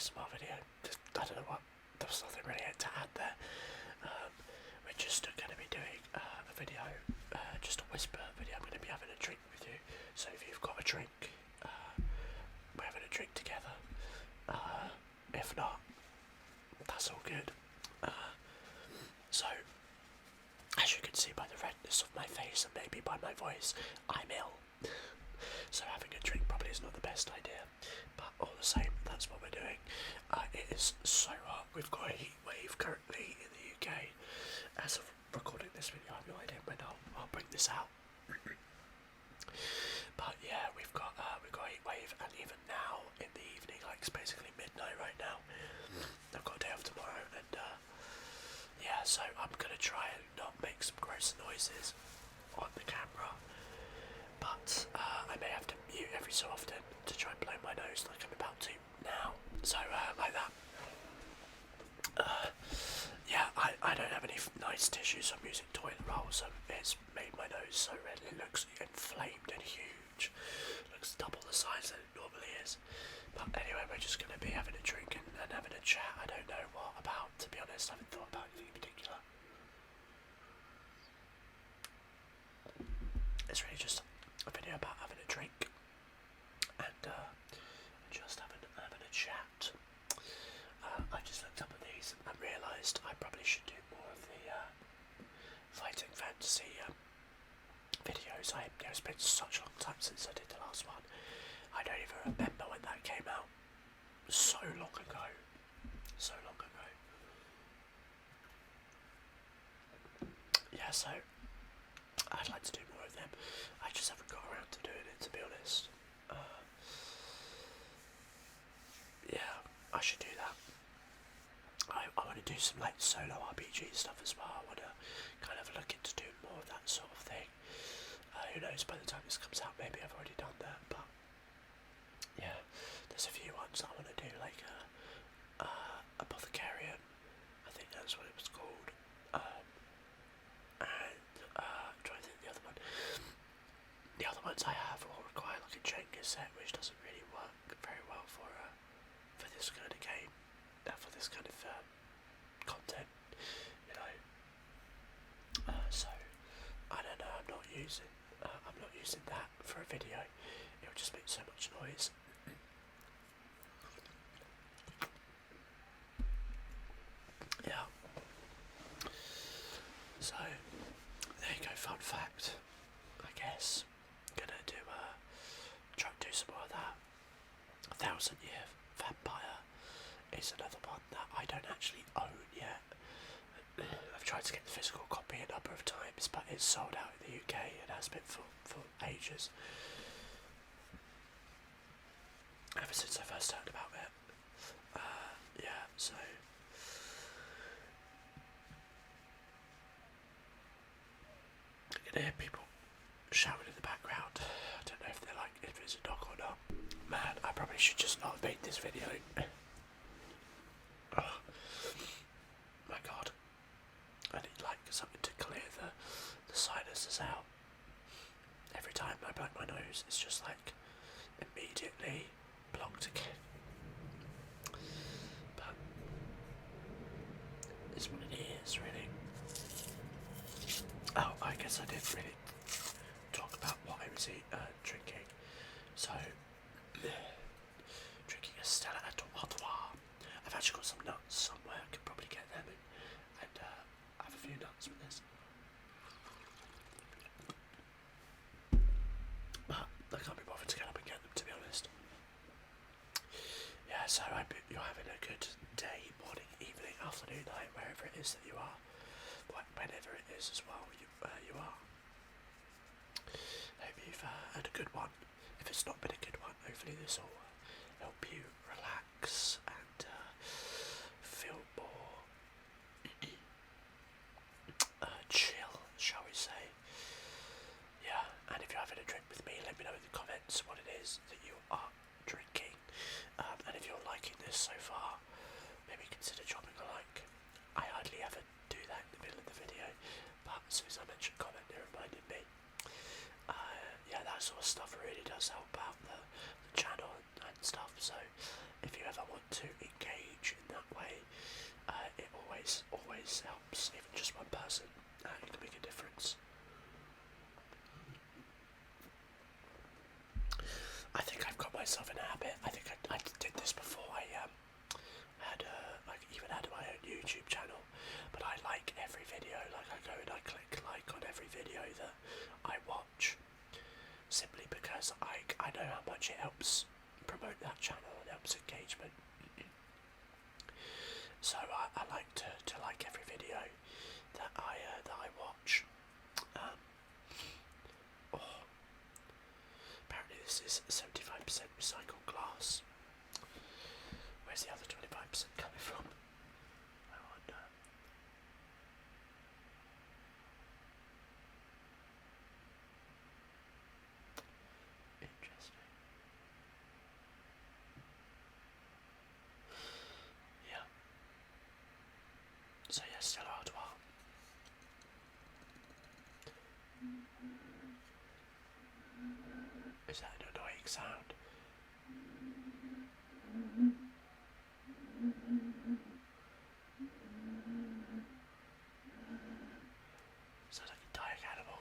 ASMR video. I don't know what, there was nothing really to add there. We're just going to be doing a video, just a whisper video. I'm going to be having a drink with you. So if you've got a drink, we're having a drink together. If not, that's all good. So, as you can see by the redness of my face and maybe by my voice, I'm ill. So having a drink probably is not the best idea. But all the same, that's what we're doing. It is so hot. We've got a heat wave currently in the UK. As of recording this video, I have no idea when I'll bring this out. But yeah, we've got a heat wave, and even now in the evening, like it's basically midnight right now. I've got a day off tomorrow, and yeah, so I'm gonna try and not make some gross noises on the camera. But I may have to mute every so often to try and blow my nose like I'm about to now. So like that. Yeah, I don't have any nice tissues. I'm using toilet rolls, and it's made my nose so red. It looks inflamed and huge. Looks double the size that it normally is. But anyway, we're just going to be having a drink and having a chat. I don't know what about, to be honest. I haven't thought about anything in particular. It's really just a video about having a drink and just having a chat. I just looked up at these and realised I probably should do more of the fighting fantasy videos. It's been such a long time since I did the last one. I don't even remember when that came out. So long ago. So long ago. Yeah, so I'd like to do more of them. I just haven't got around to doing it, to be honest. Yeah, I should do that. I want to do some like solo RPG stuff as well. I want to kind of look into doing more of that sort of thing. Who knows, by the time this comes out, maybe I've already done that, but yeah, there's a few ones that I want to do, like Apothecarian, I think that's what it was called, and I'm trying to think of the other one. The other ones I have all require like a Jenga set, which doesn't really work very well for this kind of game, for this kind of content, you know. So I don't know. I'm not using that for a video. It would just make so much noise. Yeah. So there you go. Fun fact. I guess gonna try and do some more of that. 1,000-Year Vampire is another one that I don't actually own yet. I've tried to get the physical copy a number of times, but it's sold out in the UK and has been for ages. Ever since I first heard about it. Yeah, so I can hear people shouting in the background. I don't know if it's a dog or not. Man, I probably should just not have made this video. Oh my god. I need like something to clear the sinuses out. Every time I blow my nose, it's just like immediately blocked again. But it's what it is, really. Oh, I guess I didn't really talk about what I was drinking. So, drinking a Stella Artois. I've actually got some nuts somewhere. I could probably get them and have a few nuts with this. But I can't be bothered to get up and get them, to be honest. Yeah, so I hope you're having a good day, morning, evening, afternoon, night, wherever it is that you are. Whenever it is as well, you are. Hope you've had a good one. If it's not been a good one, hopefully this will help you relax and feel more chill, shall we say. Yeah, and if you're having a drink with me, let me know in the comments what it is that you are drinking. And if you're liking this so far, maybe consider dropping a like. I hardly ever do that in the middle of the video, but as soon as I mentioned comment, it reminded me. Yeah, that sort of stuff really does help out the channel and and stuff. So if you ever want to engage in that way, it always helps. Even just one person, it can make a difference. I think I've got myself in a habit. I think I did this before. I even had my own YouTube channel, but I like every video. Like I go and I click like on every video that I watch, simply because I know how much it helps promote that channel and helps engagement. So I like to like every video that I watch. Apparently this is 75% recycled glass. Where's the other 25% coming from? I wonder. Interesting. Yeah. So yeah, still a while. Is that an annoying sound? Sounds like a dying animal.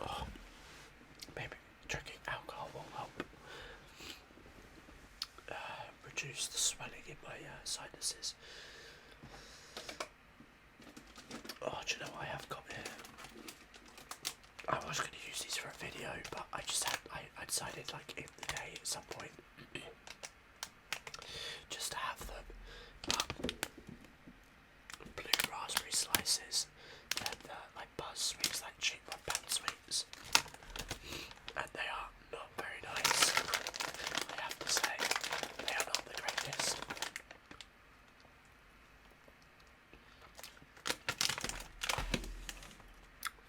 Oh, maybe drinking alcohol will help reduce the swelling in my sinuses. Oh, do you know what I have got here? I was going to use these for a video, but I decided like in the day at some point just to have them. Blue raspberry slices and like buzz sweets, like cheap £1 sweets, and they are not very nice. I have to say, they are not the greatest.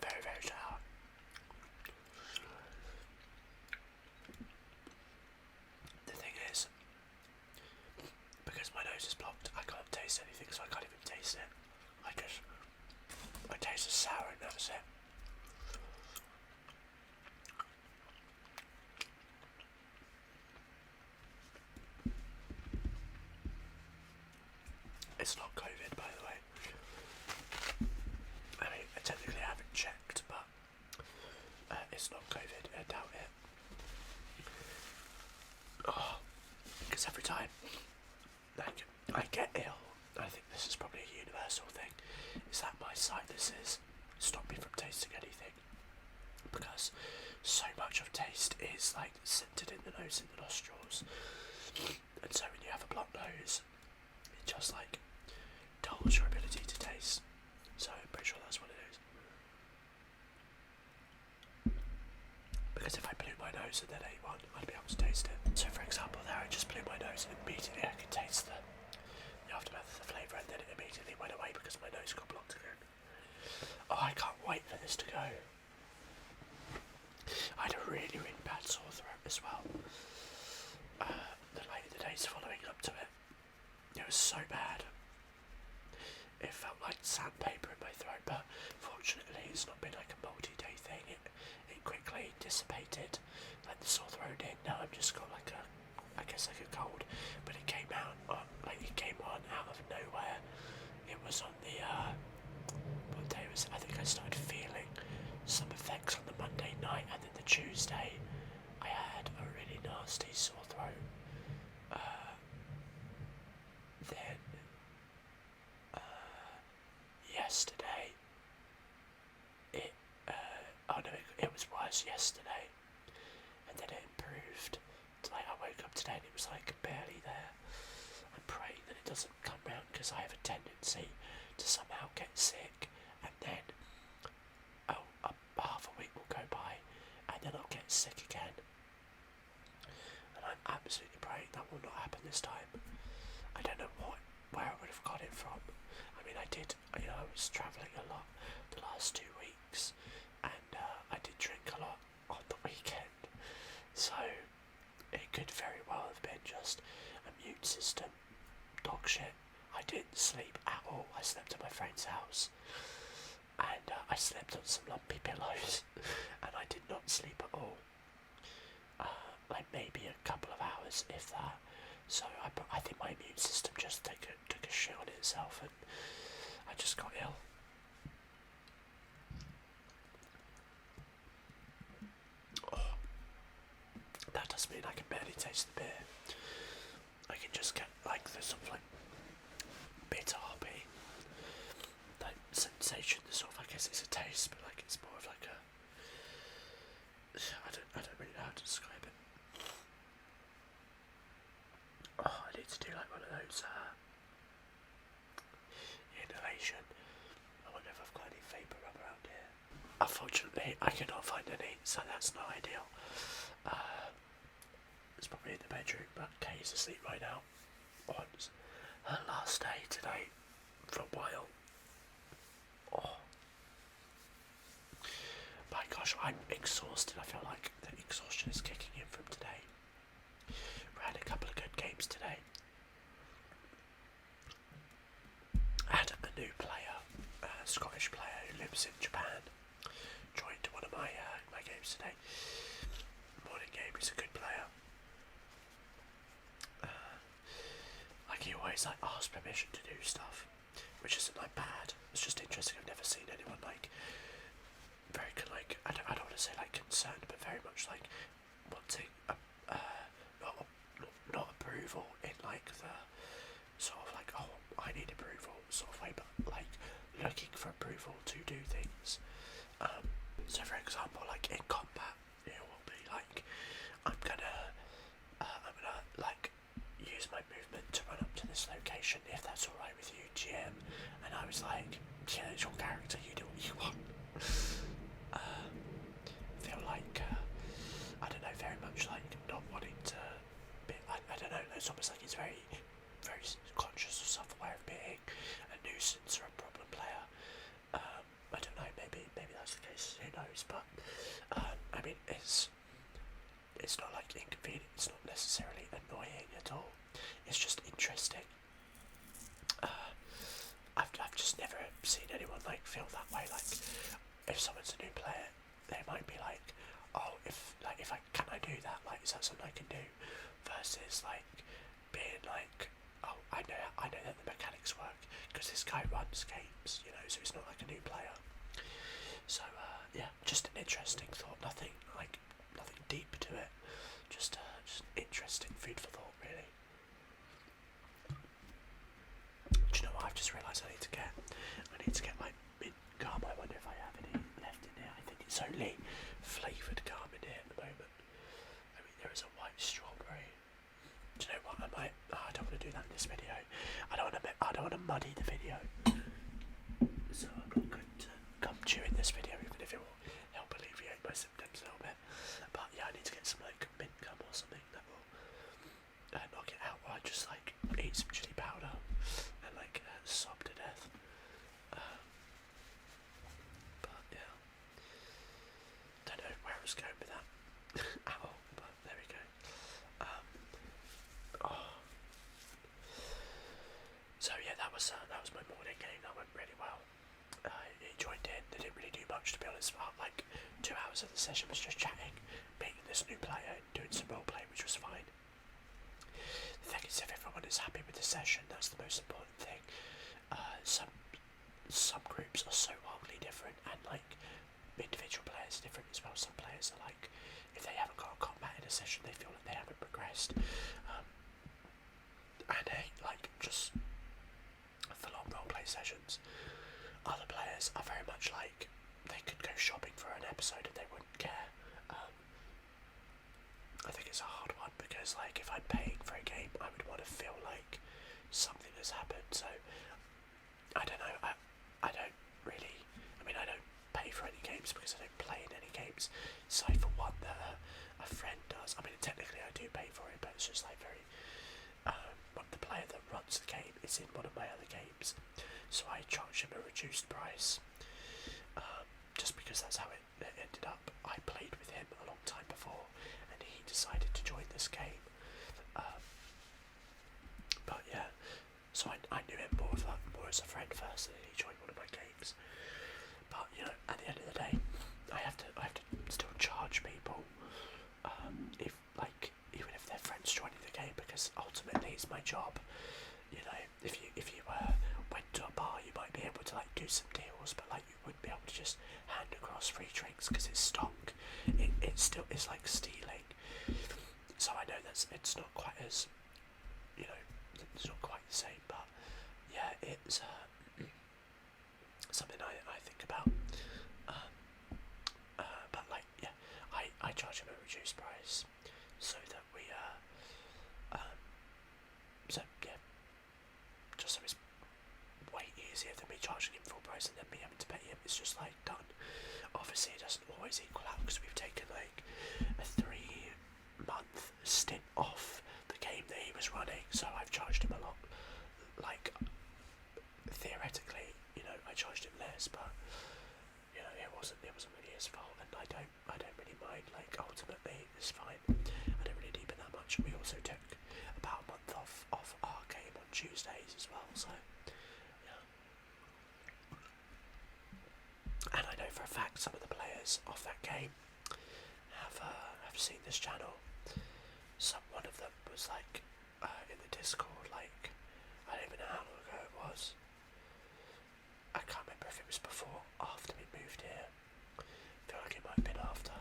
Very, very sour. The thing is, because my nose is blocked, I can't taste anything, so I can't even taste it. I taste the sour and that's it. It's not COVID, by the way. I mean, I technically haven't checked, but it's not COVID. I doubt it. Oh, because every time like I get ill, I think this is probably a universal thing, is that my sinuses stop me from tasting anything, because so much of taste is like centered in the nose and the nostrils, and so when you have a blocked nose, it just like dulls your ability to taste. So I'm pretty sure that's what it is. Because if I blew my nose and then ate one, I'd be able to taste it. So for example there, I just blew my nose and immediately I could taste the aftermath of the flavour, and then it immediately went away because my nose got blocked again. Oh, I can't wait for this to go. I had a really, really bad sore throat as well. The days following up to it. It was so bad. It felt like sandpaper in my throat, but fortunately it's not been like a multi-day thing. It quickly dissipated, like the sore throat did. Now I've just got like a cold, but it came on out of nowhere. It was on the what day was it? I think I started feeling some effects on the Monday night, and then the Tuesday I had a really nasty sore throat. Then yesterday it was worse yesterday, and then it improved. Like I woke up today and it was like barely there. I'm praying that it doesn't come round, because I have a tendency to somehow get sick, and then half a week will go by and then I'll get sick again. And I'm absolutely praying that will not happen this time. I don't know where I would have got it from. I mean, I was travelling a lot the last 2 weeks, and I did drink a lot on the weekend, so it could very well have been just immune system dog shit. I didn't sleep at all. I slept at my friend's house, and I slept on some lumpy pillows, and I did not sleep at all. Like maybe a couple of hours, if that. So I think my immune system just took a shit on itself, and I just got ill. Oh, that does mean I can barely taste the beer. I can just get like the sort of like bitter hoppy like sensation. Sort of, I guess it's a taste, but like it's more of like a. I don't really know how to describe it. Oh, I need to do like one of those inhalation. I wonder if I've got any vapor rub around here. Unfortunately, I cannot find any, so that's not ideal. It's probably in the bedroom, but Kay's asleep right now. On her last day today for a while. Oh. My gosh, I'm exhausted. I feel like the exhaustion is kicking in from today. We had a couple of good games today. I had a new player, a Scottish player who lives in Japan, joined one of my games today. Morning game, he's a good player. Like he always like asks permission to do stuff, which isn't like bad. It's just interesting. I've never seen anyone like very like I don't want to say like concerned, but very much like wanting not approval in like the sort of like, oh, I need approval sort of way, but like looking for approval to do things. So for example, like in combat, it will be like I'm gonna like use my movement to run up to this location if that's alright with you, GM. And I was like, yeah, it's your character, you do what you want. Feel like I don't know, very much like not wanting to be, I don't know, it's almost like he's very conscious or self-aware of being a nuisance or a problem player. I don't know, maybe that's the case, who knows, but I mean it's not like inconvenient, it's not necessarily annoying at all, it's just interesting. I've just never seen anyone like feel that way. Like if someone's a new player, they might be like, oh, if I can I do that, like is that something I can do, versus like being like, oh, I know that the mechanics work because this guy runs games, you know, so he's not like a new player. So yeah, just an interesting thought, nothing deep to it, just interesting food for thought, really. Do you know what I've just realised I need to get like mint gum. I wonder if I have any left in here. I think it's only flavoured gum in here at the moment. I mean, there is a white strawberry. Do you know what? I don't want to do that in this video. I don't want to muddy the video. So I'm not going to gum chew in this video, even if it will help alleviate my symptoms a little bit. But yeah, I need to get some like mint gum or something that will knock it out. Or I just like eat some chili powder and like sob to death. But yeah, don't know where I was going with that at all, but there we go. So yeah, that was my morning game. That went really well. He joined in. They didn't really do much, to be honest. About like 2 hours of the session was just chatting, meeting this new player, and doing some role play, which was fine. The thing is, if everyone is happy with the session, that's the most important thing. Some groups are so wildly different, and like individual players are different as well. Some players are like, if they haven't got a combat in a session, they feel like they haven't progressed, and they like just full-on roleplay sessions. Other players are very much like they could go shopping for an episode and they wouldn't care. I think it's a hard one because like if I'm paying for a game, I would want to feel like something has happened. So I don't know. I don't really. I mean, I don't pay for any games because I don't play in any games, aside for one that a friend does. I mean, technically I do pay for it, but it's just like very. The player that runs the game is in one of my other games, so I charge him a reduced price. Just because that's how it ended up. I played with him a long time before, and he decided to join this game. But yeah, so I knew him more as a friend first, and he joined one of my games. But But at the end of the day, I have to still charge people, if even if they're friends joining the game, because ultimately it's my job. If you went to a bar, you might be able to do some deals, but you wouldn't be able to just hand across free drinks because it's stock. It still is like stealing. So I know it's not quite as it's not quite the same, but yeah, it's something I think about. But I charge him a reduced price so that we so yeah, just so it's way easier than me charging him full price and then me having to pay him. It's just done. Obviously it doesn't always equal out because we've taken a 3-month stint off the game that he was running, so I've charged him a lot. Theoretically, I charged him less, but it wasn't really his fault, and I don't really mind. Ultimately it's fine. I don't really deep it that much. We also took about a month off our game on Tuesdays as well, so yeah. And I know for a fact some of the players of that game have seen this channel. One of them was in the Discord, I don't even know how long ago it was. I can't remember if it was before or after we moved here. I feel like it might have been after.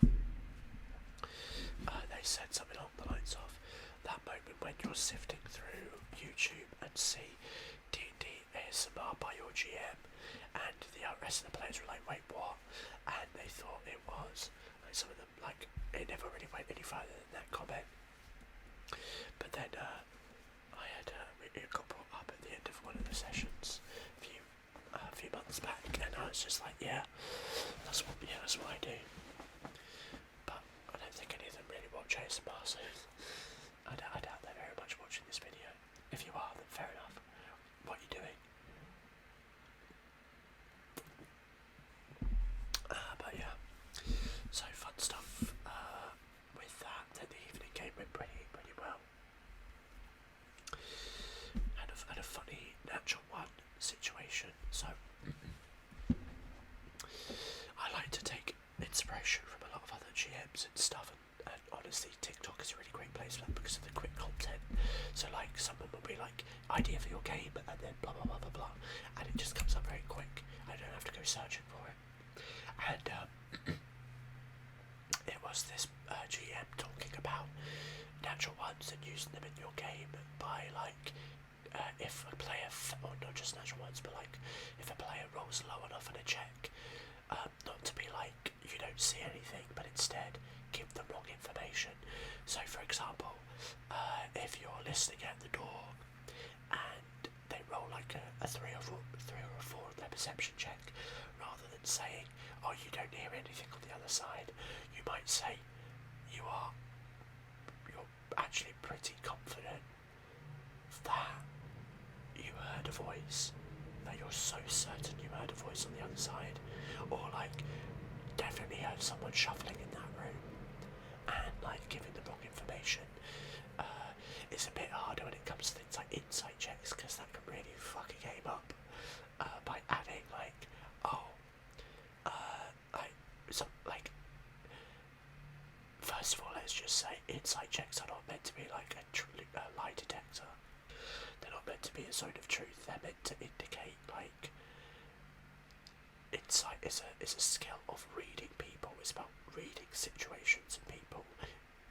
They said something along the lines of that moment when you're sifting through YouTube and see D&D ASMR by your GM, and the rest of the players were like, wait, what? And they thought it was some of them it never really went any further than that comment. But then it got brought up at the end of one of the sessions a few months back, and I was just like, yeah, that's what I do. But I don't think any of them really watch ASMR, so I doubt they're very much watching this video. If you are, then fair enough. What are you doing? But yeah, so fun stuff with that. Then the evening game went pretty well. Had a funny natural one situation. So I like to take inspiration from a lot of other GMs and stuff, and honestly TikTok is a really great place for that because of the quick content. So someone will be idea for your game, and then blah blah blah blah blah, and it just comes up very quick. I don't have to go searching for it. And it was this GM talking about natural ones and using them in your game by if a player, or not just natural ones, but if a player rolls low enough on a check, not to be you don't see anything, but instead give them wrong information. So for example, if you're listening at the door and they roll a 3 or 4 on their perception check, rather than saying, oh, you don't hear anything on the other side, you might say you're actually pretty confident that you heard a voice, that you're so certain you heard a voice on the other side, or definitely heard someone shuffling in that room, and giving the wrong information. It's a bit harder when it comes to things like insight checks, because that can really fuck a game up by adding first of all, let's just say insight checks are not meant to be a lie detector. They're not meant to be a zone of truth. They're meant to indicate insight is a skill of reading people. It's about reading situations and people.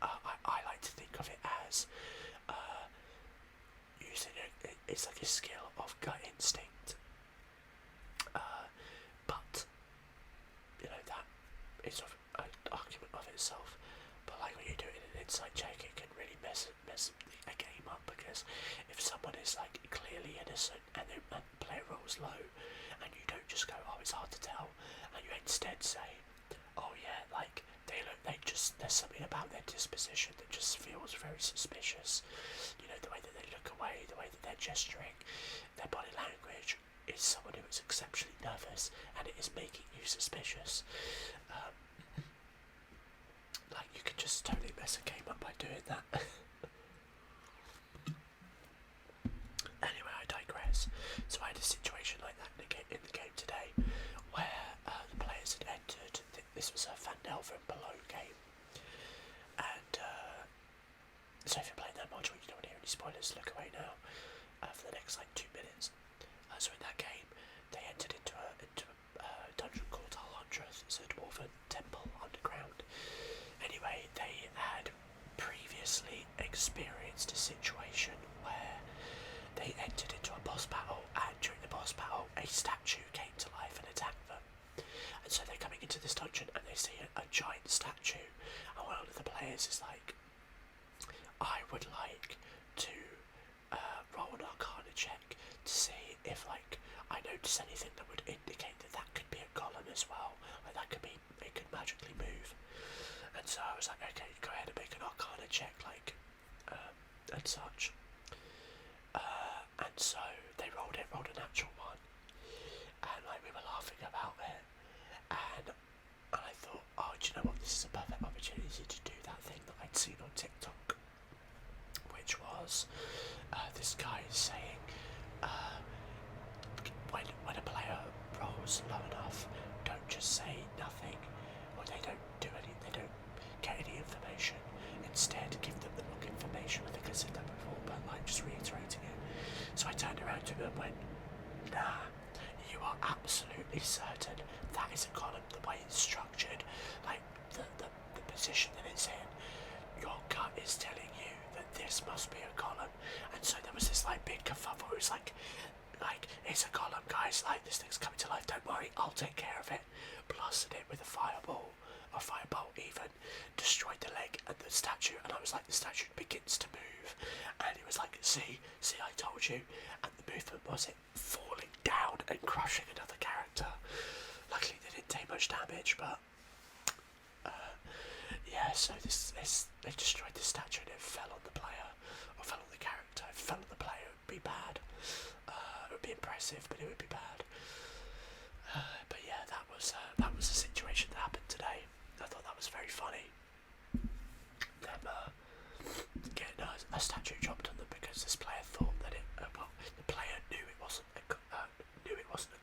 I like to think of it as using it's a skill of gut instinct. But that is an argument of itself. But when you do it in an insight check, it can really mess a game up, because if someone is clearly innocent and the player rolls low, and you don't just go, oh, it's hard to tell, and you instead say, oh yeah, there's something about their disposition that just feels very suspicious. The way that they look away, the way that they're gesturing, their body language is someone who is exceptionally nervous, and it is making you suspicious. You could just totally mess a game up by doing that. Anyway, I digress. So I had a situation like that in the game today, where the this was a Fandel from Below game, and so if you're playing that module, you don't want to hear any spoilers. Look away now for the next like 2 minutes. So in that game, they entered into a dungeon called Alhundreth. It's a dwarven temple underground. Anyway, they had previously experienced a situation where they entered into a boss battle, and during the boss battle, a statue came to life and attacked them. And so they're coming into this dungeon, and they see a giant statue, and one of the players is like, I would like to roll an Arcana check to see if like I notice anything that would indicate that that could be a golem as well. Like that could be, it could magically move. And so I was like, okay, go ahead and make an Arcana check, like and such. And so they rolled a natural one, and like we were laughing about it, and I thought, oh, do you know what? This is a perfect opportunity to do that thing that I'd seen on TikTok, which was this guy saying when a player rolls low enough, don't just say nothing, or they don't get any information. Instead, give them the wrong information. I think I said that before, but like just reiterating it. So I turned around to him and went, nah, you are absolutely certain that is a column, the way it's structured, like the position that it's in. Your gut is telling you that this must be a column. And so there was this like big kerfuffle. It was like it's a column, guys, like this thing's coming to life, don't worry, I'll take care of it. Blasted it with a firebolt even, destroyed the leg and the statue, and I was like, the statue begins to move, and he was like, see, I told you. And the movement was it falling down and crushing another character. Luckily they didn't take much damage, but yeah, so they destroyed the statue and it fell on the player, or fell on the character. If it fell on the player, it would be bad. It would be impressive, but it would be bad. But yeah, that was a situation that happened today. I thought that was very funny. Them getting a statue dropped on them because this player thought that the player knew it wasn't a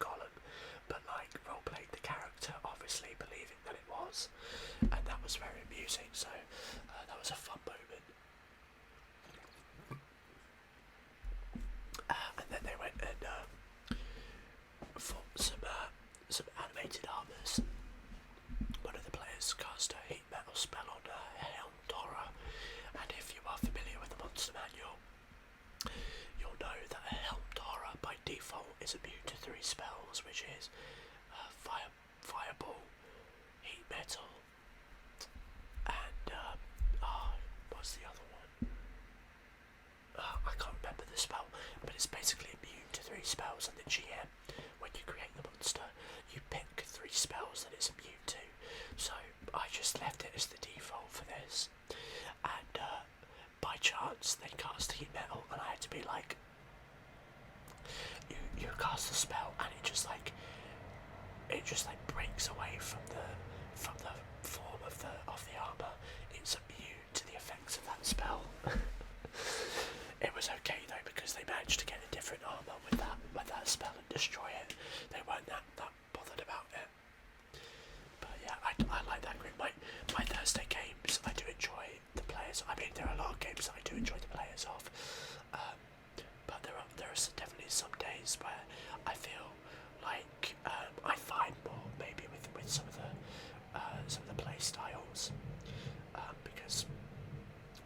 golem, but like role-played the character, obviously believing that it was, and that was very amusing. So that was a fun moment. And then they went and fought some animated armors. One of the players cast a heat metal spell on Helmed Horror, and if you are familiar with the Monster Manual, you'll know that a Helmed Horror by default is immune to 3 spells, which is Fireball, Heat Metal, and what's the other one? I can't remember the spell, but it's basically immune to 3 spells, and the GM, when you create the monster, you pick 3 spells that it's immune to. So I just left it as the default for this, and by chance they cast Heat Metal, and I had to be like, you cast the spell, and it just like breaks away from the form of the armor. It's immune to the effects of that spell. It was okay though, because they managed to get a different armor with that spell and destroy it. They weren't that bothered about it. But yeah, I like that group. My Thursday games, I do enjoy the players. I mean, there are a lot of games that I do enjoy the players of, but there are definitely some days where I feel like I find more maybe with some of the play styles, because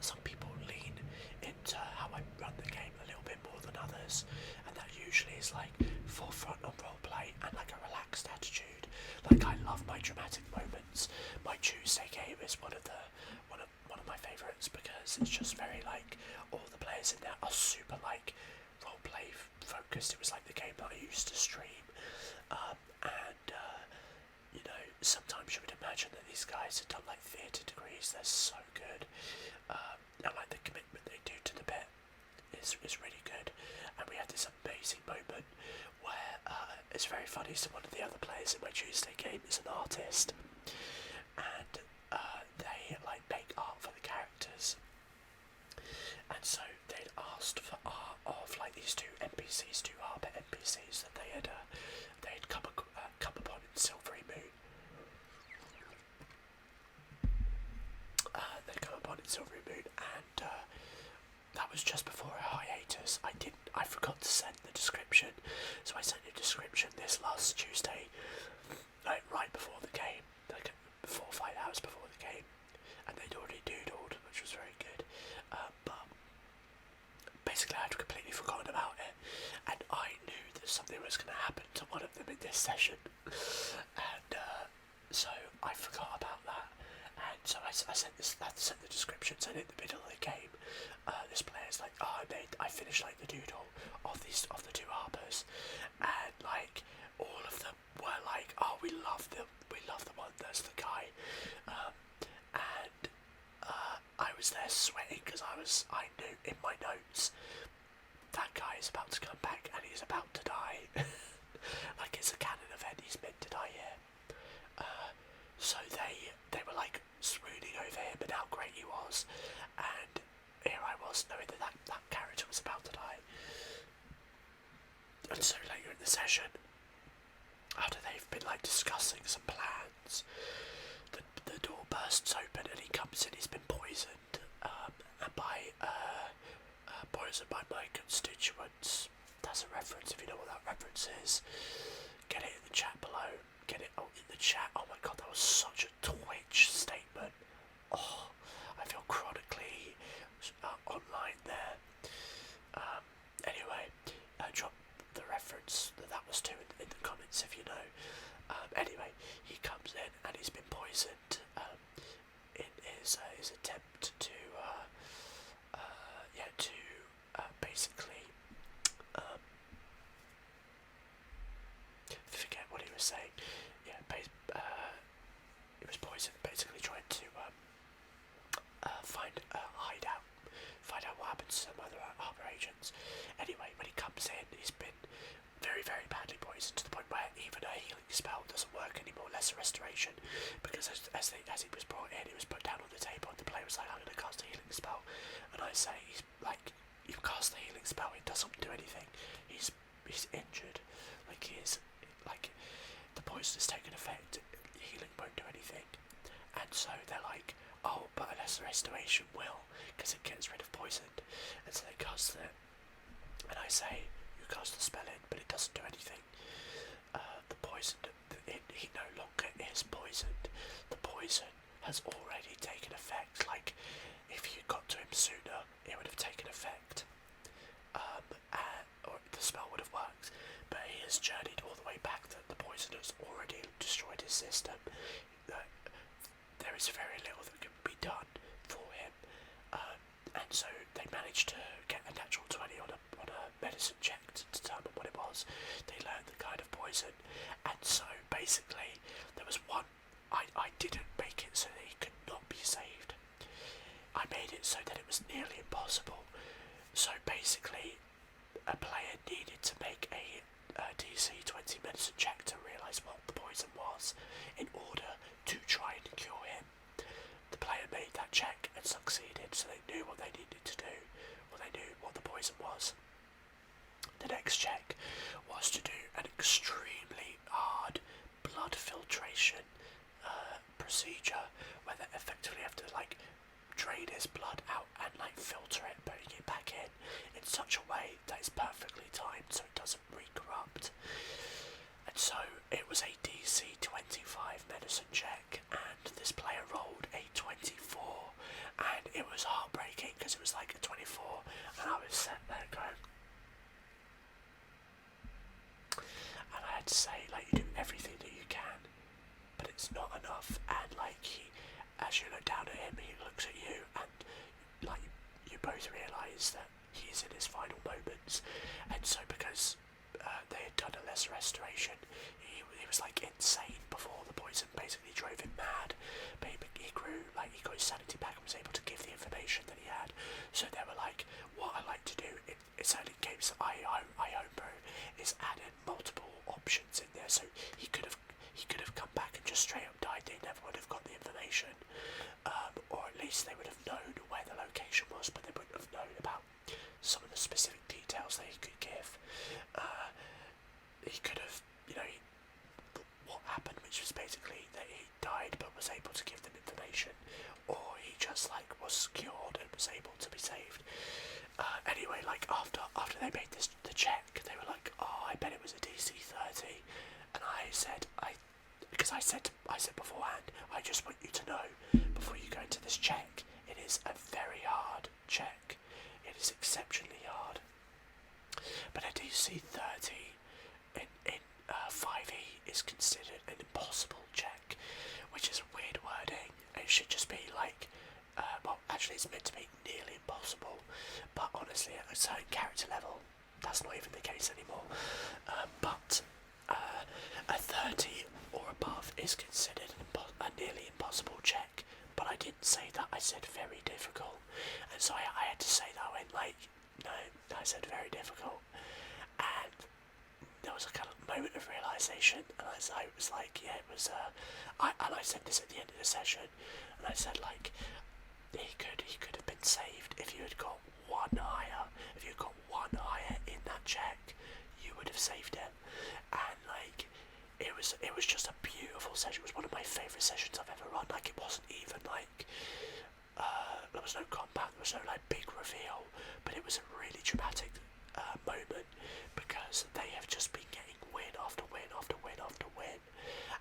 some people lean into how I run the game a little bit more than others, and that usually is like forefront on roleplay and like a relaxed attitude. Like I love my dramatic moments. My Tuesday game is one of my favourites because it's just very like all the players in there are super like roleplay focused. It was like the game that I used to stream, and you know, sometimes you would imagine that these guys have done like theatre degrees. They're so good, and like the commitment they do to the bit is really good. And we had this amazing moment where it's very funny. So one of the other players in my Tuesday game is an artist, and they like make art for the characters. And so they'd asked for art of like these 2 NPCs, 2 Arbor NPCs that they'd come upon in Silvery Moon. was just before a hiatus. I forgot to send the description, so I sent a description this last Tuesday, like right before the game, like 4 or 5 hours before the game, and they'd already doodled, which was very good. But basically, I'd completely forgotten about it, and I knew that something was going to happen to one of them in this session, and so I forgot about that. And so I sent the description, and in the middle of the game, this player's like, oh, I finished like the doodle of the 2 harpers, and like all of them were like, oh, we love the one that's the guy, and I was there sweating because I knew in my notes that guy is about to come back and he's about to die. Like it's a canon event, he's meant to die here. So they were like swooning over him and how great he was, and here I was knowing that character was about to die. And so later in the session, after they've been like discussing some plans, the door bursts open and he comes in. He's been poisoned, and by my constituents. That's a reference. If you know what that reference is, get it in the chat below. Get it in the chat. Oh my god, that was such a Twitch statement. Oh, I feel chronically online there. Anyway, drop the reference that was to in the comments if you know. Anyway, he comes in and he's been poisoned in his attempt to basically forget what he was saying. Yeah, he was poisoned, basically trying to find what happens to some other agents. Anyway, when he comes in, he's been very, very badly poisoned to the point where even a healing spell doesn't work anymore, less restoration, because as he was brought in, he was put down on the table and the player was like, I'm going to cast a healing spell, and I say, he's like, you cast the healing spell, it doesn't do anything, he's injured, like he is, like, the poison has taken effect, healing won't do anything, and so they're like, oh, but a lesser restoration will, because it gets rid of poison, and so they cast it, and I say, you cast the spell in, but it doesn't do anything. The poison, he no longer is poisoned. The poison has already taken effect. Like, if you got to him sooner, it would have taken effect, or the spell would have worked. But he has journeyed all the way back. That the poison has already destroyed his system. There is very little that can be done for him, and so they managed to get a natural 20 on a medicine check to determine what it was. They learned the kind of poison, and so basically there was one. I didn't make it so that he could not be saved. I made it so that it was nearly impossible. So basically, a player needed to make a DC 20 medicine check to realise what the poison was in order to try and cure him. The player made that check and succeeded, so they knew what they needed to do, or they knew what the poison was. The next check was to do an extremely hard blood filtration procedure, where they effectively have to like drain his blood out and like filter it, putting it back in such a way that it's perfectly timed so it doesn't re-corrupt. And so it was a DC 25 medicine check, and this player rolled a 24, and it was heartbreaking because it was like a 24, and I was sat there going, and I had to say, like, you do everything that you can, but it's not enough. And like, he, as you look down at him, he looks at you, and like, you both realise that he's in his final moments. And so because they had done a lesser restoration, he was like insane before the poison basically drove him mad, but he grew, like, he got his sanity back and was able to give the information that he had. So they were like, what I like to do in certain games that I homebrew is add in multiple options in there, so he could have come back and just straight up died. They never would have got the information, or at least they would have known where the location was, but they wouldn't have known about some of the specific details that he could give. He could have, what happened, which was basically that he died but was able to give them information, or he just like was cured and was able to be saved. after they made the check, they were like, "Oh, I bet it was a DC 30," and because I said beforehand, I just want you to know before you go into this check, it is a very hard check. It is exceptionally hard. But a DC 30 in 5e is considered an impossible check, which is weird wording. It should just be like, well, actually it's meant to be nearly impossible, but honestly at a certain character level, that's not even the case anymore. But a 30 or above is considered a nearly impossible check, but I didn't say that, I said very difficult, and so I had to say that when, like, no, I said very difficult, and there was a kind of moment of realisation, and I was like, yeah, it was, and I said this at the end of the session, and I said, like, he could have been saved if you had got one higher. If you had got one higher in that check, you would have saved him. And like, it was just a beautiful session. It was one of my favourite sessions I've ever run. Like, it wasn't even like there was no combat, there was no like big reveal, but it was a really dramatic moment, because they have just been getting win after win after win after win,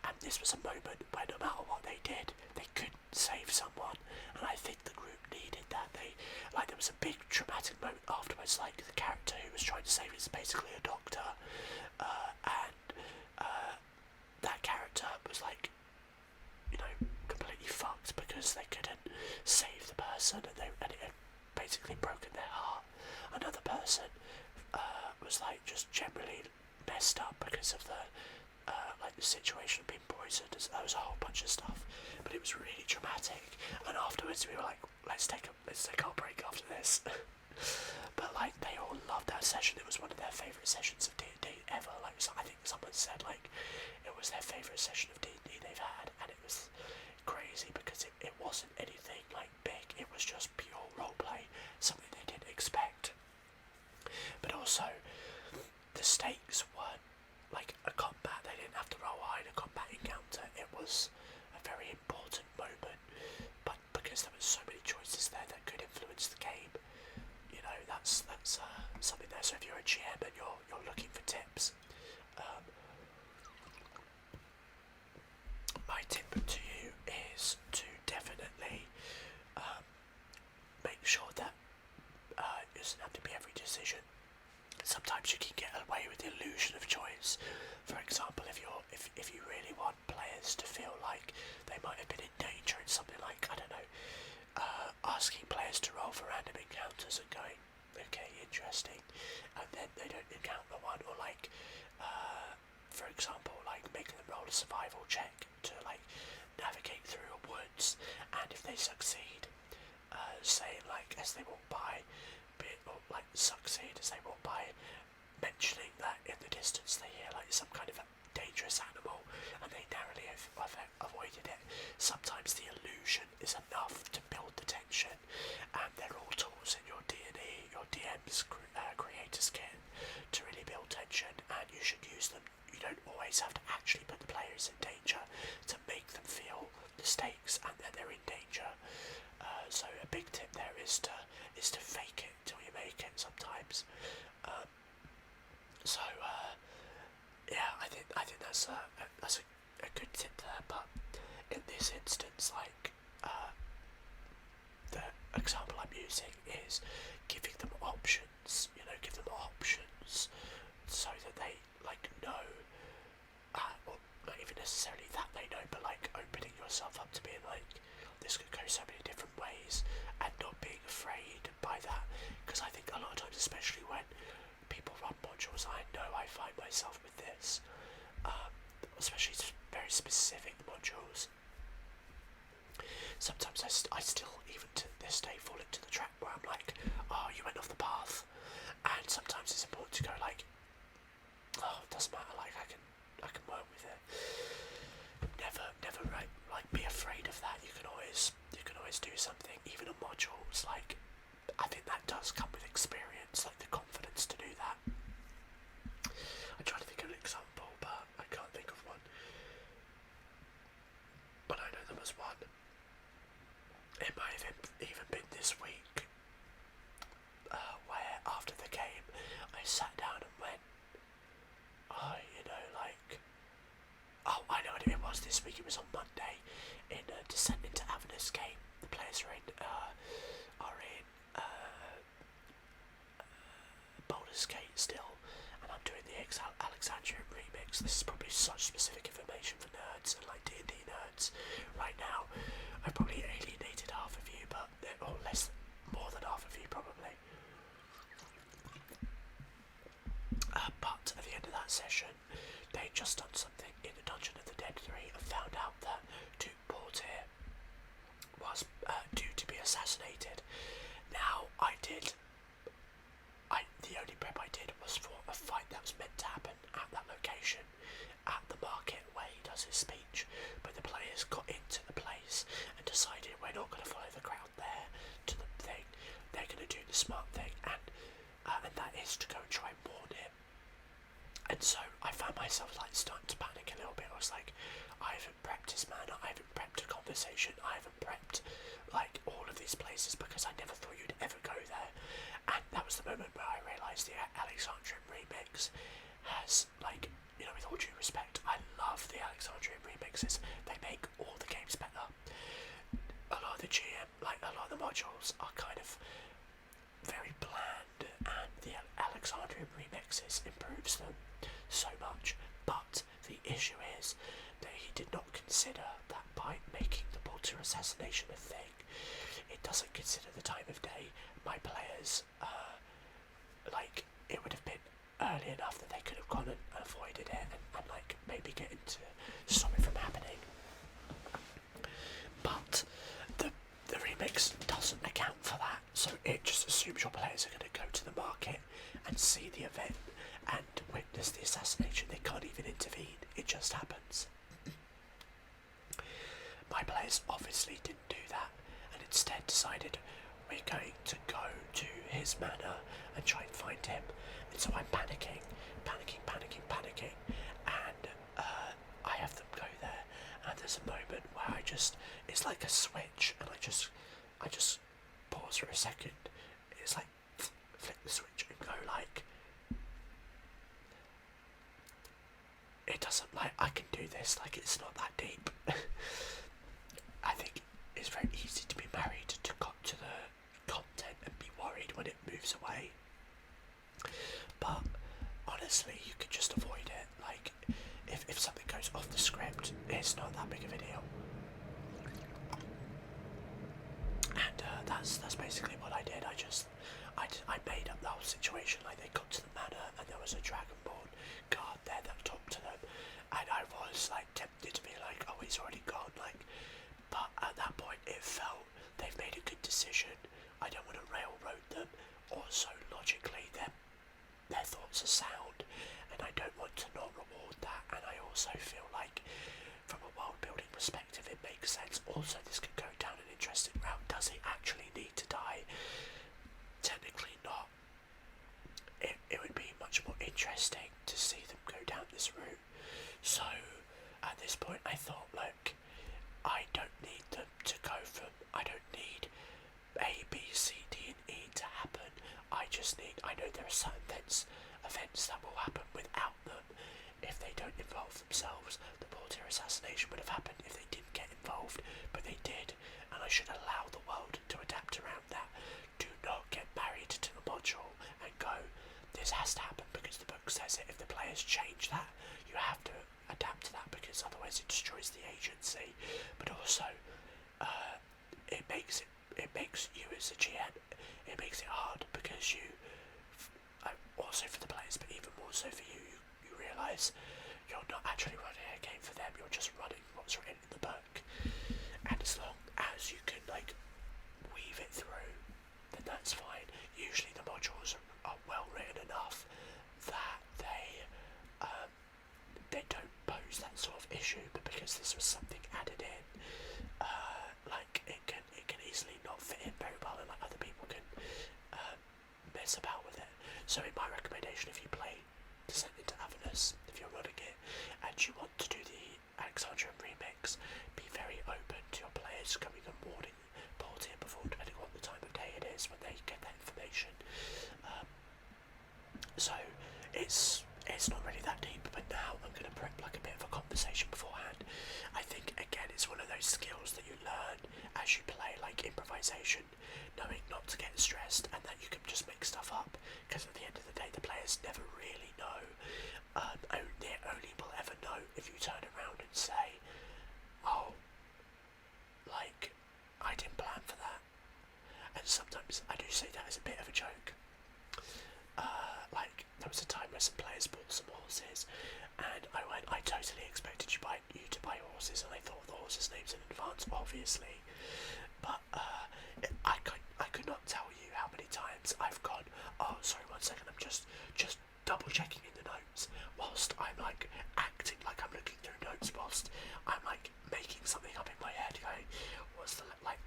and this was a moment where no matter what they did, they couldn't save someone, and I think the group needed that. There was a big dramatic moment afterwards, like the character who was trying to save is basically a doctor, and that character was like, you know, completely fucked because they couldn't save the person, and it had basically broken their heart. Another person was like just generally messed up because of the situation being poisoned. There was a whole bunch of stuff, but it was really dramatic. And afterwards we were like, let's take our break after this. But like, they all loved that session. It was one of their favourite sessions of D&D ever. Like, I think someone said like it was their favourite session of D&D they've had, and it was crazy because it wasn't anything like big. It was just pure roleplay, something they didn't expect. But also, the stakes weren't like a combat. They didn't have to roll high in a combat encounter. It was a very important moment, but because there were so many choices there that could influence the game, you know, that's something there. So if you're a GM and you're looking for tips, my tip to you is to definitely make sure that it doesn't have to be every decision. Sometimes you can get away with the illusion of choice. For example, if you really want players to feel like they might have been in danger in something like, I don't know, asking players to roll for random encounters and going, okay, interesting, and then they don't encounter one, or like, for example, like making them roll a survival check to like navigate through a woods, and if they succeed, say like as they walk by, or like succeed as they walk by, mentioning that in the distance they hear like some kind of a dangerous animal and they narrowly have avoided it. Sometimes the illusion is enough to build the tension, and they're all tools in your D&D, your DM's creator's kit to really build tension, and you should use them. You don't always have to actually put the players in danger to make them feel the stakes and that they're in danger. So a big tip there is to fake it till you make it sometimes. Yeah, I think that's a good tip there. But in this instance, like the example I'm using is giving them options. You know, give them options so that they like know, or not even necessarily that they know, but like opening yourself up to being like, this could go so many different ways, and not being afraid by that. Because I think a lot of times, especially when people run modules, I know I find myself with this, especially very specific modules. Sometimes I still, even to this day, fall into the trap where I'm like, oh, you went off the path, and sometimes it's important to go like, oh, it doesn't matter, like I can work with it. Never like be afraid of that. You can always do something, even on modules. Like, I think that does come with experience, like the confidence to do that. I try to think of an example, but I can't think of one. But I know there was one. It might have even been this week, where after the game remix. This is probably such specific information for nerds and like D&D nerds. Right now, I've probably alienated half of you, but or less, more than half of you probably. But at the end of that session, they'd just done something in the Dungeon of the Dead 3 and found out that Duke Portier was due to be assassinated. Now, the only prep I did was for a fight that was meant to happen at that location, at the market where he does his speech, but the players got into the place and decided we're not going to follow the crowd there to the thing, they're going to do the smart thing, and that is to go and try and warn him. And so I found myself like starting to panic a little bit. I was like, I haven't prepped his manner, I haven't prepped a conversation, I haven't prepped like all of these places because I never thought you'd ever go there. And that was the moment where I realised the Alexandrian remix has, like, you know, with all due respect, I love the Alexandrian remixes. They make all the games better. A lot of the GM, like a lot of the modules are kind of very bland, and the Alexandrian remixes improves them so much. But the issue is that he did not consider that by making the Porter assassination a thing, it doesn't consider the time of day. My players, like, it would have been early enough that they could have gone and avoided it and like maybe get into stop it from happening. But the remix doesn't account for that, so it just assumes your players are going to go to the market and see the event and witness the assassination. They can't even intervene, it just happens. My players obviously didn't do that and instead decided we're going to go to his manor and try and find him. And so I'm panicking, and I have them go there, and there's a moment where it's like a switch, and I just pause for a second. It's like, flick the switch and go like, it doesn't, like, I can do this, like, it's not that deep. I think it's very easy to be married to the content and be worried when it moves away. But honestly, you could just avoid it. Like, if something goes off the script, it's not that big of a deal. And that's basically what I did. I made up the whole situation. Like, they got to the manor and there was a dragonborn guard there that talked to them, and I was like tempted to be like, oh, he's already gone. Like, but at that point, it felt they've made a good decision. I don't want to railroad them. Also, logically, their thoughts are sound, and I don't want to not reward that. And I also feel like, from a world building perspective, it makes sense. Also, this could go down an interesting route. Does he actually need to die? Technically not. It would be much more interesting to see them go down this route. So, at this point, I thought, look, I don't need them to go from, I don't need A, B, C, D and E to happen. I know there are certain events that will happen without them if they don't involve themselves. The Portier assassination would have happened if they didn't get involved, but they did, and I should allow the world to adapt around that. Do not get married to the module and go, this has to happen because the book says it. If the players change that, you have to adapt to that, because otherwise it destroys the agency. But also, it makes you as a GM, it makes it hard, because you, also for the players, but even more so for you, you realise you're not actually running a game for them, you're just running what's written in the book. And as long as you can like weave it through, then that's fine. Usually the modules are well written enough that they don't pose that sort of issue, but because this was something added in, like it can easily not fit in very well, and like other people can mess about with it. So in my recommendation, if you play Descent into Avernus, if you're running it and you want to do the Alexandrian remix, be very open to your players coming and warning Portier before, depending on what the time of day it is when they get that information. So it's not really that deep, but now I'm going to prep like a bit of a conversation beforehand. I think again it's one of those skills that you learn as you play, like improvisation, knowing not to get stressed and that you can just make stuff up, because at the end of the day the players never really know. Their only say, oh, like, I didn't plan for that. And sometimes I do say that as a bit of a joke. Like, there was a time where some players bought some horses, and I totally expected you to buy horses, and I thought of the horses' names in advance, obviously. But I could not tell you how many times I've gone, oh, sorry, 1 second, I'm just double checking in the notes, whilst I'm like acting like I'm looking through notes, whilst I'm like making something up in my head, going,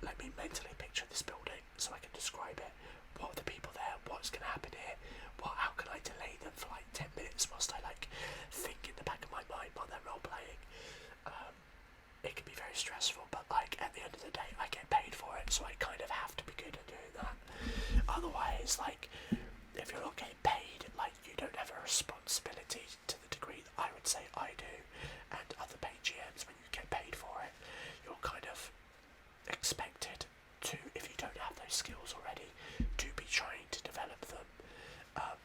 let me mentally picture this building so I can describe it. What are the people there? What's going to happen here? How can I delay them for like 10 minutes whilst I like think in the back of my mind while they're role playing? It can be very stressful, but like at the end of the day, I get paid for it, so I kind of have to be good at doing that. Otherwise, like, if you're not getting paid, like, you don't have a responsibility to the degree that I would say I do, and other paid GMs, when you get paid for it, you're kind of expected to, if you don't have those skills already, to be trying to develop them.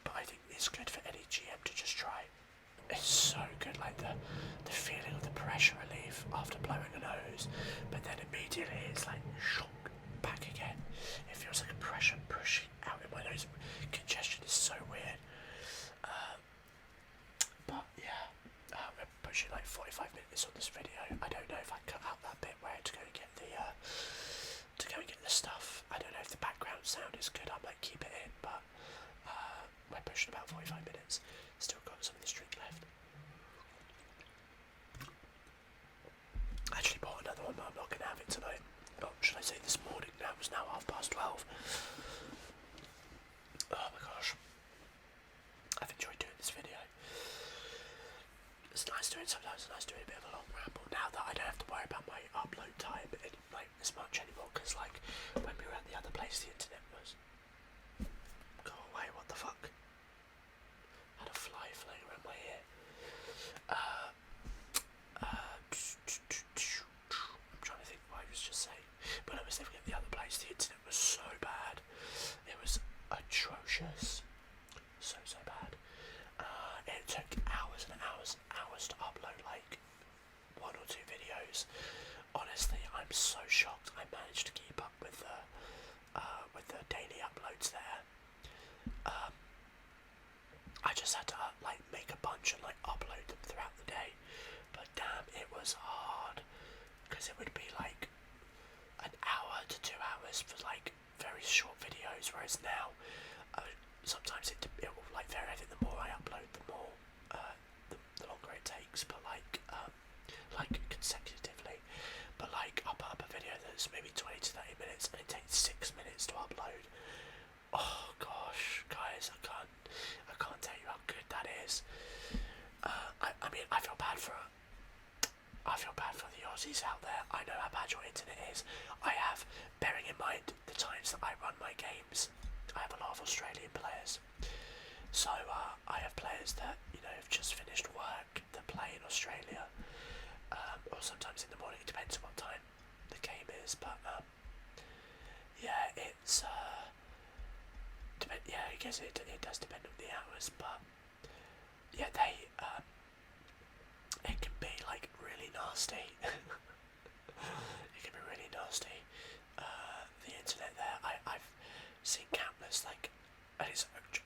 But I think it's good for any GM to just try. It's so good, like the feeling of the pressure relief after blowing a nose, but then immediately it's like shock back again. It feels like a pressure pushing out in my nose. Congestion is so weird. But yeah, we're pushing like 45 minutes on this video. I don't know if I cut out that bit where I had to go and get the stuff. I don't know if the background sound is good. I might keep it in, but we're pushing about 45 minutes. Still got some of this drink left. I actually bought another one, but I'm not going to have it tonight. Oh, should I say this morning now? It's now 12:30. Oh my gosh. I've enjoyed doing this video. It's nice doing sometimes, it's nice doing a bit of a long ramble now that I don't have to worry about my upload time like as much anymore, because like when we were at the other place the internet was go away, what the fuck? Had a fly flying around my ear. I'm trying to think what I was just saying. When I was living at the other place, the internet was so bad. It was atrocious. So bad. It took hours and hours and hours to upload like 1 or 2 videos. Honestly, I'm so shocked I managed to keep up with the daily uploads there. I just had to like make a bunch and like upload them throughout the day, but damn, it was hard, because it would be like an hour to 2 hours for like very short videos, whereas now sometimes it will like vary. I think the more I upload, the more the longer it takes, but like consecutively. But like I'll put up a video that's maybe 20 to 30 minutes and it takes 6 minutes to upload. Oh gosh, guys, I can't tell you how good that is. I mean, I feel bad for the Aussies out there. I know how bad your internet is. I have, bearing in mind the times that I run my games, I have a lot of Australian players. So I have players that, you know, have just finished work that play in Australia, or sometimes in the morning. It depends on what time the game is, but yeah, it's I guess it does depend on the hours, but yeah, it can be like really nasty. It can be really nasty. The internet there, I've seen countless like, and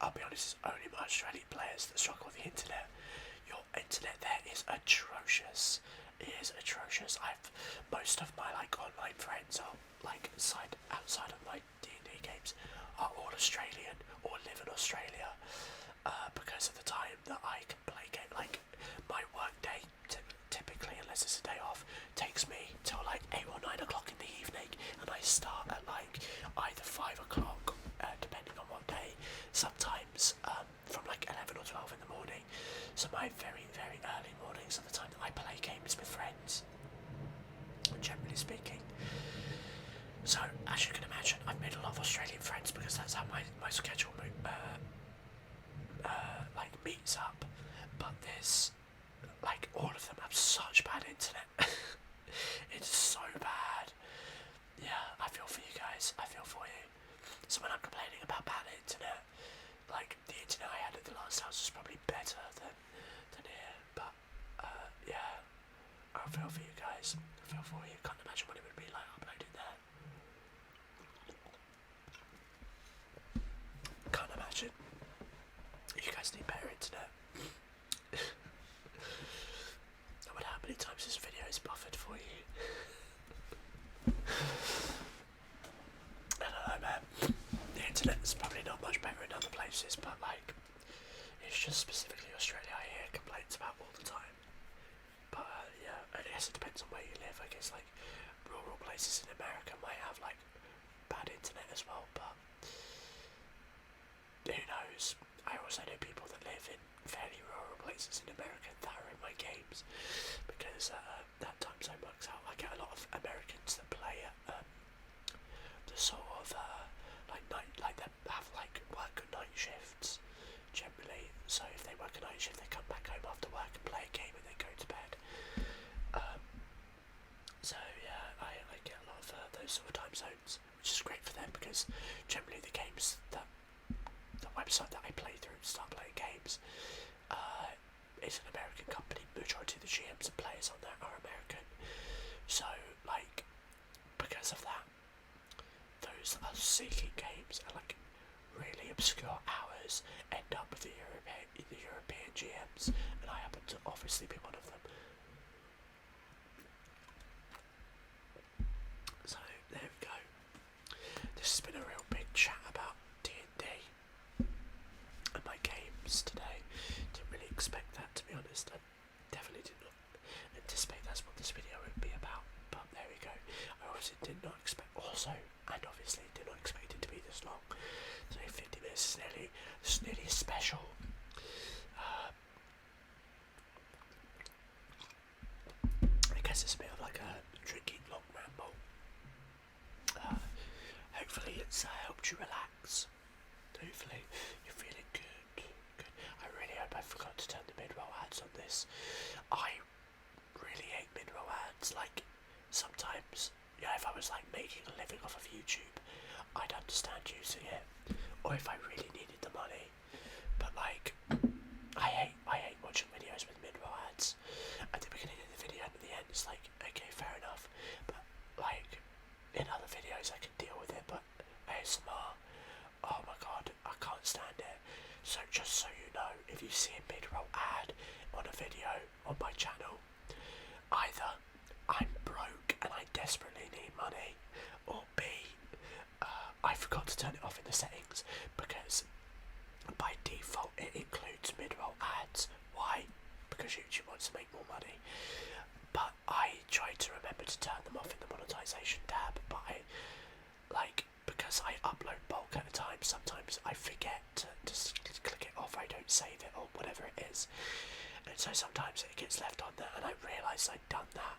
I'll be honest, it's only my Australian players that struggle with the internet. Your internet there is atrocious. It is atrocious. Most of my like online friends are like outside of my D&D games are all Australian or live in Australia, because of the time that I can play game. Like my work day typically, unless it's a day off, takes me till like 8 or 9 o'clock in the evening, and I start at like either 5 o'clock, depending on what day. Sometimes from like 11 or 12 in the morning. So my very, very early mornings are the time that I play games with friends, generally speaking. So as you can imagine, I've made a lot of Australian friends because that's how my schedule like meets up. But there's like all of them have such bad internet. It's so bad. Yeah, I feel for you guys. I feel for you. So when I'm complaining about bad internet, like the internet I had at the last house was probably better than here. But yeah, feel for you guys. I feel for you. Can't imagine what it would be like uploading there. Can't imagine. You guys need better internet. I wonder how many times this video is buffered for you. I don't know, man. The internet's probably not much better in other places, but like, it's just specifically Australia I hear complaints about all the time. But yeah, I guess it depends on where you live. I guess like rural places in America might have like bad internet as well, but who knows? I also know people that live in fairly rural places in America that are in my games, because that time zone works out. I get a lot of Americans that play at the sort of like they have like work at night shifts generally. So if they work a night shift, they come back home after work and play a game and then go to bed. So yeah, I get a lot of those sort of time zones, which is great for them because generally the games that the website that I play through and start playing games is an American company. Majority of the GMs and players on there are American. So like because of that, those that are seeking games and like really obscure hours end up with the European GMs, and I happen to obviously be one of them. So there we go. This has been a real big chat about D&D and my games today. Didn't really expect that, to be honest. I definitely did not anticipate that's what this video would be about, but there we go. I obviously did not expect it to be this long. So 50 minutes is nearly special. I guess it's a bit of like a drinking long ramble. Hopefully it's helped you relax. Hopefully you're feeling good. I really hope I forgot to turn the mid-roll ads on this. I really hate mid-roll ads. Like sometimes, if I was like making a living off of YouTube, I'd understand using it, or if I really needed the money. But like, I hate watching videos with mid-roll ads. At the beginning of the video and at the end, it's like, okay, fair enough. But like, in other videos I can deal with it, but ASMR, oh my god, I can't stand it. So just so you know, if you see a mid-roll ad on a video on my channel, either I'm broke and I desperately need money, or B, I forgot to turn it off in the settings, because by default it includes mid-roll ads. Why? Because YouTube wants to make more money. But I try to remember to turn them off in the monetization tab, but because I upload bulk at a time, sometimes I forget to just click it off. I don't save it or whatever it is, and so sometimes it gets left on there, and I realise I'd done that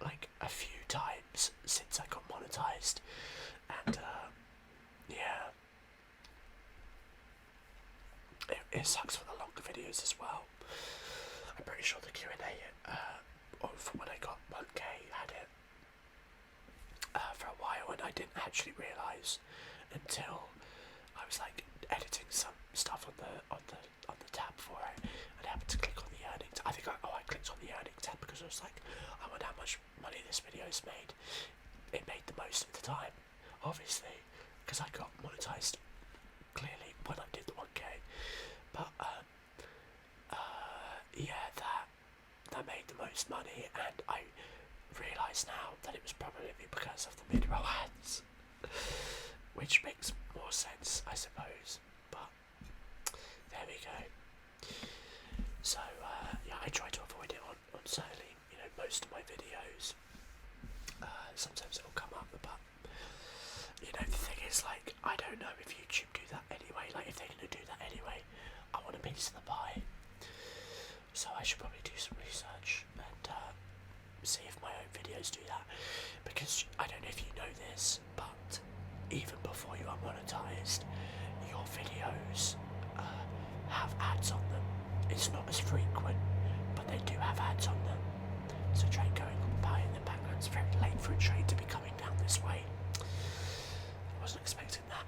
like a few times since I got monetized, and yeah, it sucks for the longer videos as well. I'm pretty sure the Q&A for when I got 1K had it for a while, and I didn't actually realise until I was like editing some stuff on the tab for it, and I happened to click on the earning tab. I clicked on the earning tab because I was like, I wonder how much money this video's made. It made the most at the time, obviously, because I got monetized clearly when I did the 1K. But yeah, that made the most money, and I realise now that it was probably because of the mid-roll ads, which makes more sense, I suppose. But there we go. So yeah, I try to avoid it on certainly most of my videos. Sometimes it'll come up, but the thing is, like, I don't know if YouTube do that anyway. Like, if they're gonna do that anyway, I want a piece of the pie. So I should probably do some research and see if my own videos do that, because I don't know if you know this, but even before you are monetized, your videos have ads on them. It's not as frequent, but they do have ads on them. So train going by in the background. It's very late for a train to be coming down this way. I wasn't expecting that.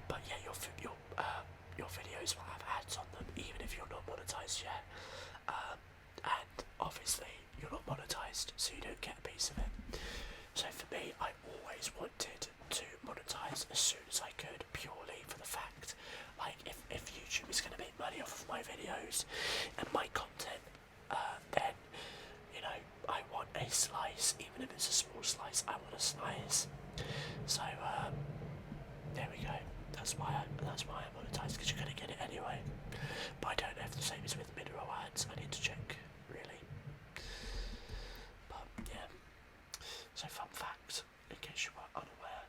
But yeah, your videos will have ads on them, even if you're not monetized yet. And obviously, you're not monetized monetized, so you don't get a piece of it. So for me, I always wanted to monetize as soon as I could, purely for the fact, like, if YouTube is going to make money off of my videos and my content, then, you know, I want a slice, even if it's a small slice, I want a slice. So, there we go. That's why I monetize, because you're going to get it anyway. But I don't know if the same is with mid-roll ads. I need to check, really. But yeah. So fun fact, in case you were unaware.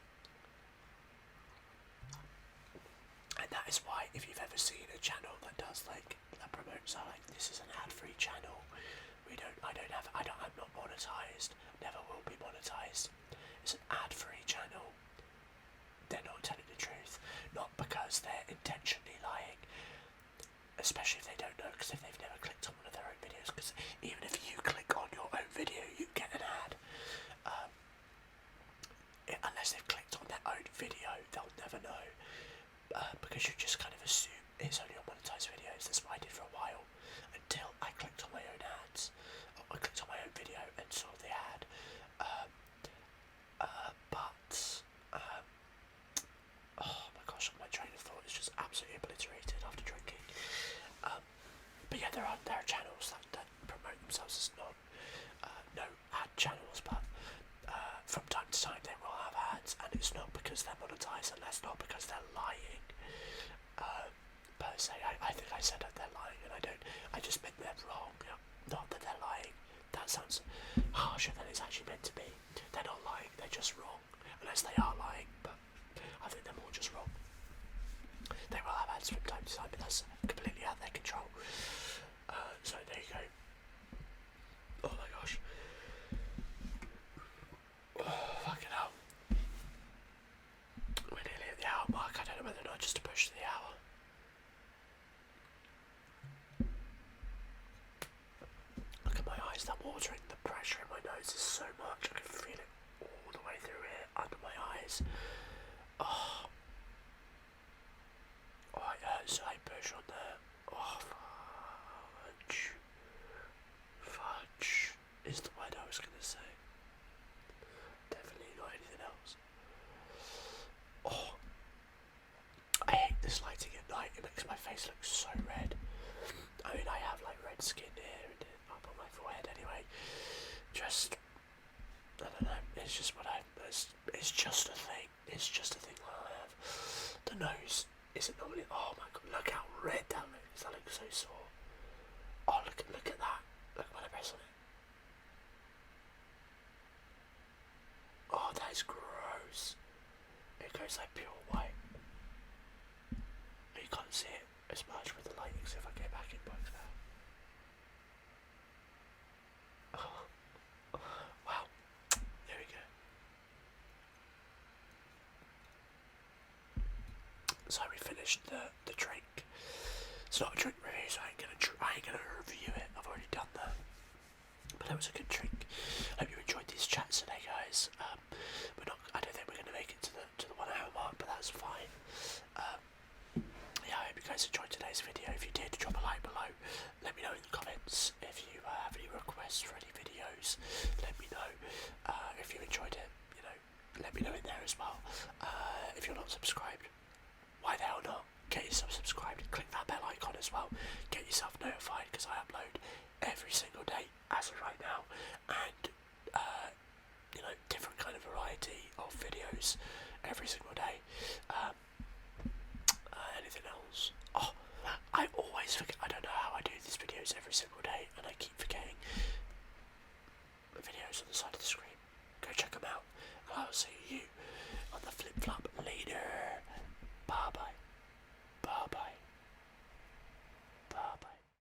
And that is why, if you've ever seen a channel that does like that promotes like this is an ad-free channel, I'm not monetized. Never will be monetized. It's an ad-free channel. They're not telling the truth, not because they're intentionally lying, especially if they don't know, because if they've never clicked on one of their own videos, because even if you click on your own video, you get an ad. Unless they've clicked on their own video, they'll never know, because you just kind of assume it's only on monetized videos. That's what I did for a while, until I clicked on my own ads, or I clicked on my own video and saw the ad. Oh my gosh, my train of thought is just absolutely obliterated after drinking. But yeah, there are channels that promote themselves as no ad channels, but from time to time they will have ads, and it's not because they're monetized, and that's not because they're lying. Per se, I think I said that they're lying, and I just meant they're wrong. You know, not that they're lying. That sounds harsher than it's actually meant to be. They're not lying, they're just wrong, unless they are lying, but I think they're more just wrong. They will have ads from time to time, but that's completely out of their control. So there you go. Oh my gosh. Oh, fucking hell. We're nearly at the hour mark. I don't know whether or not just to push the hour. Look at my eyes, they're watering. The pressure in my nose is so much. I can feel it all the way through here, under my eyes. Oh, it hurts. I push on there. Oh, fudge is the word I was going to say. Definitely not anything else. Oh, I hate this lighting at night. It makes my face look so red. I mean, I have like red skin here and up on my forehead anyway. Just, I don't know. It's just it's just a thing. It's just a thing that I have. The nose isn't normally. Oh my god! Look how red that looks. That looks so sore. Oh, look at that. Look when I press on it. Oh, that is gross. It goes like pure white. You can't see it as much with the lighting, so if I go back, it works out. Oh. Wow. There we go. So we finished the drink. It's not a drink review, so I ain't gonna review it. I've already done that. But that was a good drink. Hope you enjoyed these chats today, guys. I don't think we're gonna make it to the 1 hour mark, but that's fine. Yeah, I hope you guys enjoyed today's video. If you did, drop a like below. Let me know in the comments if you have any requests for any videos. Let me know if you enjoyed it. You know, let me know in there as well. If you're not subscribed, why the hell not? Get yourself subscribed and click that bell icon as well. Get yourself notified, because I upload every single day as of right now, and you know, different kind of variety of videos every single day. Anything else? Oh, I always forget. I don't know